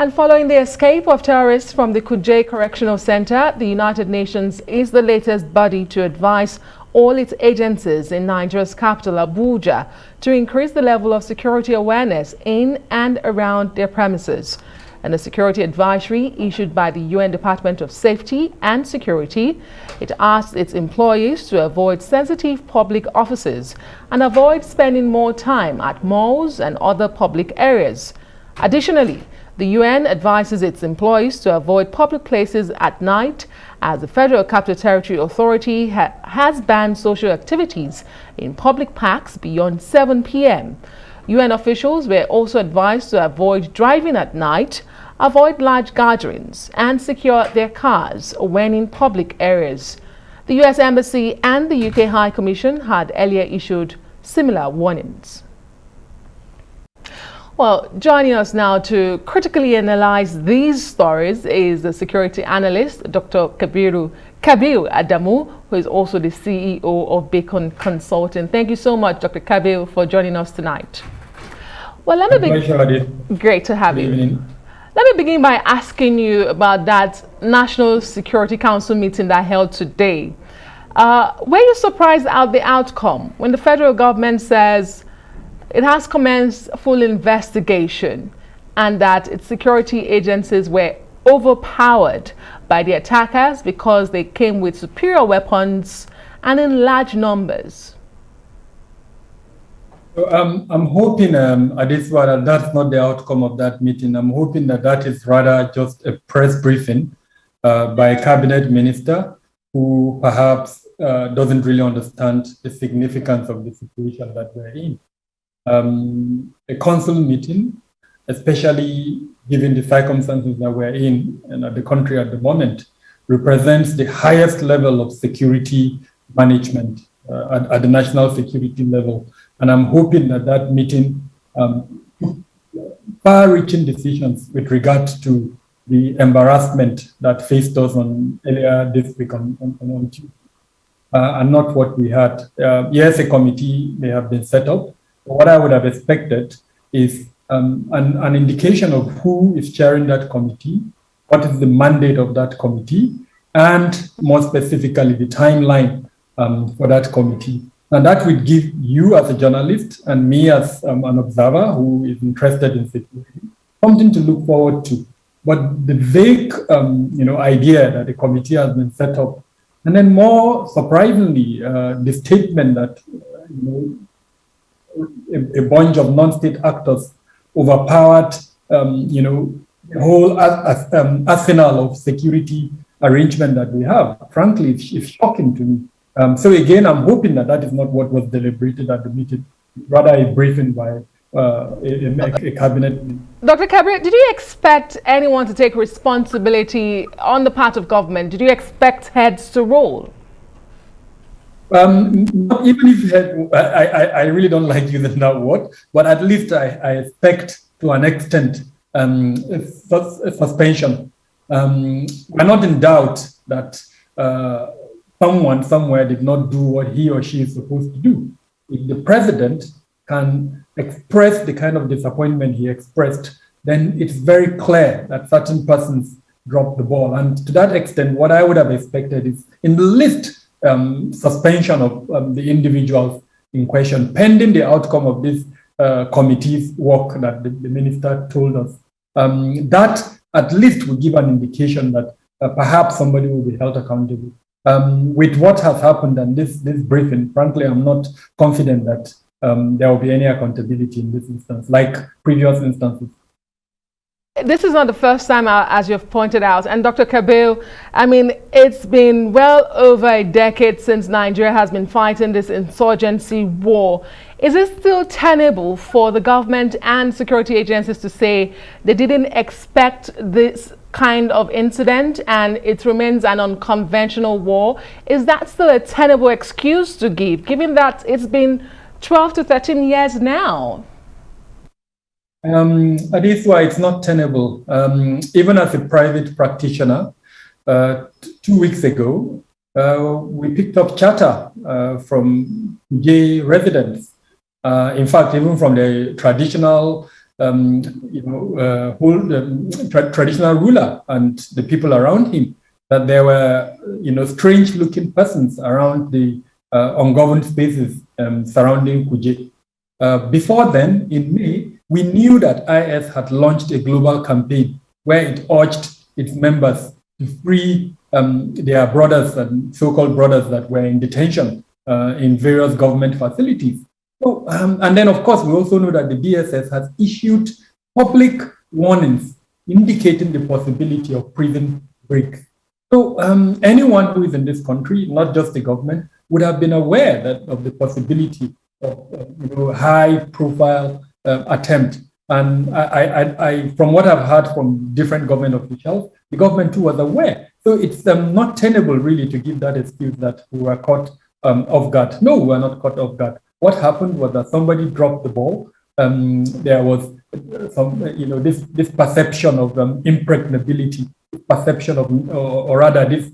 And following the escape of terrorists from the Kuje Correctional Center, the United Nations is the latest body to advise all its agencies in Nigeria's capital, Abuja, to increase the level of security awareness in and around their premises. And a security advisory issued by the UN Department of Safety and Security, it asked its employees to avoid sensitive public offices and avoid spending more time at malls and other public areas. Additionally, the UN advises its employees to avoid public places at night, as the Federal Capital Territory Authority has banned social activities in public parks beyond 7 p.m. UN officials were also advised to avoid driving at night, avoid large gatherings, and secure their cars when in public areas. The US Embassy and the UK High Commission had earlier issued similar warnings. Well, joining us now to critically analyze these stories is the security analyst, Dr. Kabiru ADAMU, who is also the CEO of Beacon Consulting. Thank you so much, Dr. Kabiru, for joining us tonight. Well, let me begin. Great to have you. Let me begin by asking you about that National Security Council meeting that held today. Were you surprised at the outcome when the federal government says it has commenced full investigation and that its security agencies were overpowered by the attackers because they came with superior weapons and in large numbers? I'm hoping, Adiswara, that's not the outcome of that meeting. I'm hoping that that is rather just a press briefing by a cabinet minister who perhaps doesn't really understand the significance of the situation that we're in. A council meeting, especially given the circumstances that we're in and the country at the moment, represents the highest level of security management at the national security level. And I'm hoping that that meeting took far-reaching decisions with regard to the embarrassment that faced us earlier this week on Tuesday, and not what we had. Yes, a committee may have been set up. What I would have expected is an indication of who is chairing that committee, what is the mandate of that committee, and more specifically, the timeline for that committee. And that will give you as a journalist and me as an observer who is interested in security something to look forward to. But the vague idea that the committee has been set up, and then more surprisingly, the statement that a bunch of non-state actors overpowered, the whole arsenal of security arrangement that we have. Frankly, it's shocking to me. So again, I'm hoping that that is not what was deliberated at the meeting, rather a briefing by a cabinet. Dr. Kabir, did you expect anyone to take responsibility on the part of government? Did you expect heads to roll? Not even if I really don't like using that word, but at least I expect to an extent a suspension. We're not in doubt that someone somewhere did not do what he or she is supposed to do. If the president can express the kind of disappointment he expressed, then it's very clear that certain persons dropped the ball. And to that extent, what I would have expected is in the least suspension of the individuals in question, pending the outcome of this committee's work that the minister told us. That at least would give an indication that perhaps somebody will be held accountable. With what has happened and this briefing, frankly, I'm not confident that there will be any accountability in this instance, like previous instances. This is not the first time, as you've pointed out. And Dr. Kabir, I mean, it's been well over a decade since Nigeria has been fighting this insurgency war. Is it still tenable for the government and security agencies to say they didn't expect this kind of incident and it remains an unconventional war? Is that still a tenable excuse to give, given that it's been 12 to 13 years now? That is why it's not tenable. Even as a private practitioner, 2 weeks ago, we picked up chatter from gay residents. In fact, even from the traditional traditional ruler and the people around him, that there were, strange-looking persons around the ungoverned spaces surrounding Kuje. Before then, in May, we knew that IS had launched a global campaign where it urged its members to free their brothers and so-called brothers that were in detention in various government facilities. So, and then, of course, we also know that the DSS has issued public warnings indicating the possibility of prison breaks. So anyone who is in this country, not just the government, would have been aware of the possibility of high-profile attempt. And I, from what I've heard from different government officials, the government too was aware. So it's not tenable really to give that excuse that we were caught off guard. No, we were not caught off guard. What happened was that somebody dropped the ball. There was some, this perception of impregnability, perception of, or rather this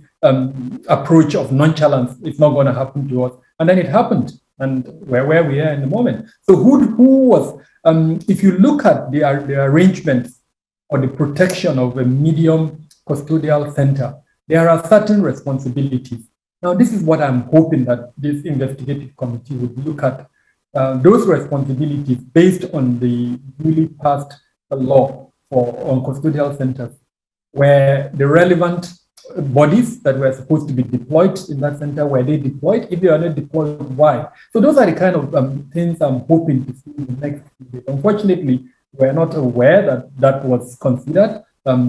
approach of nonchalance. It's not going to happen to us. And then it happened. And where we are in the moment. So who was, if you look at the arrangements or the protection of a medium custodial center, there are certain responsibilities. Now, this is what I'm hoping that this investigative committee would look at, those responsibilities based on the newly passed law on custodial centers, where the relevant bodies that were supposed to be deployed in that center, were they deployed? If they are not deployed, why? So those are the kind of things I'm hoping to see in the next debate. Unfortunately, we're not aware that that was considered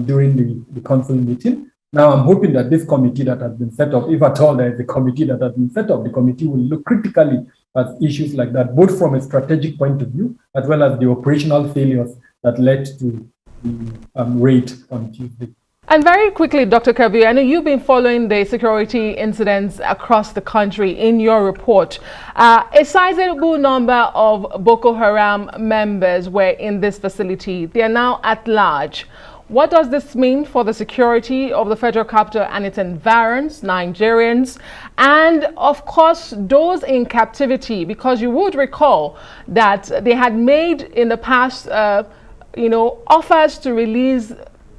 during the council meeting. Now, I'm hoping that this committee that has been set up, if at all there is a committee that has been set up, the committee will look critically at issues like that, both from a strategic point of view, as well as the operational failures that led to the raid on Tuesday. And very quickly, Dr. Kabiru, I know you've been following the security incidents across the country in your report. A sizable number of Boko Haram members were in this facility. They are now at large. What does this mean for the security of the federal capital and its environs, Nigerians, and of course those in captivity? Because you would recall that they had made in the past, offers to release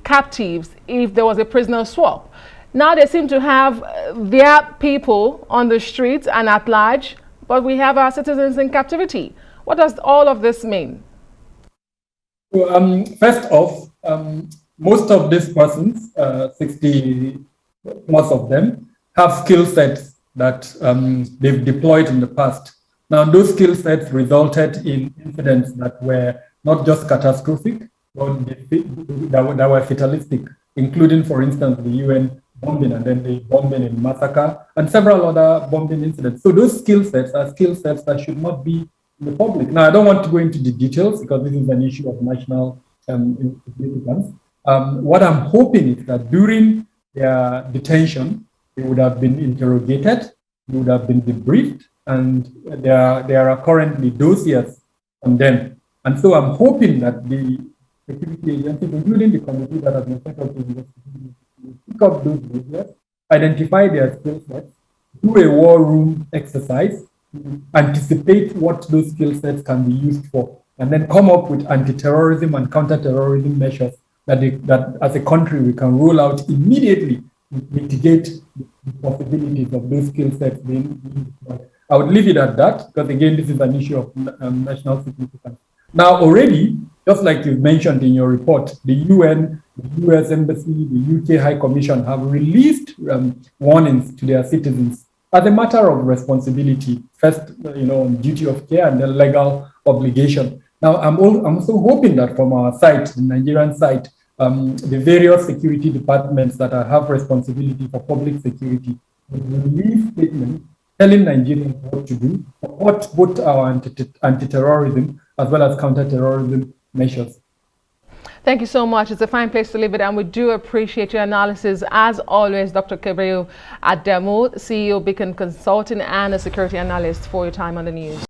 captives if there was a prisoner swap. Now they seem to have their people on the streets and at large, but we have our citizens in captivity. What does all of this mean? Well, first off, most of these persons, 60 plus of them, have skill sets that they've deployed in the past. Now, those skill sets resulted in incidents that were not just catastrophic, but that were fatalistic, including, for instance, the UN bombing and then the bombing in Massacre and several other bombing incidents. So those skill sets are skill sets that should not be in the public. Now, I don't want to go into the details because this is an issue of national significance. What I'm hoping is that during their detention, they would have been interrogated, they would have been debriefed, and there are currently dossiers on them. And so I'm hoping that the security agencies, including the committee that has been set up to pick up those dossiers, identify their skill sets, do a war room exercise, anticipate what those skill sets can be used for, and then come up with anti-terrorism and counter-terrorism measures that as a country we can roll out immediately to mitigate the possibilities of those skill sets being deployed. I would leave it at that because, again, this is an issue of national significance. Now, already, just like you mentioned in your report, the UN, the US Embassy, the UK High Commission have released warnings to their citizens as a matter of responsibility, first, on duty of care and then legal obligation. Now, I'm also hoping that from our side, the Nigerian side, the various security departments that have responsibility for public security will release statements telling Nigerians what to do, support both our anti-terrorism as well as counter-terrorism measures. Thank you so much. It's a fine place to leave it, and we do appreciate your analysis. As always, Dr. Kabiru ADAMU, CEO Beacon Consulting and a security analyst, for your time on the news.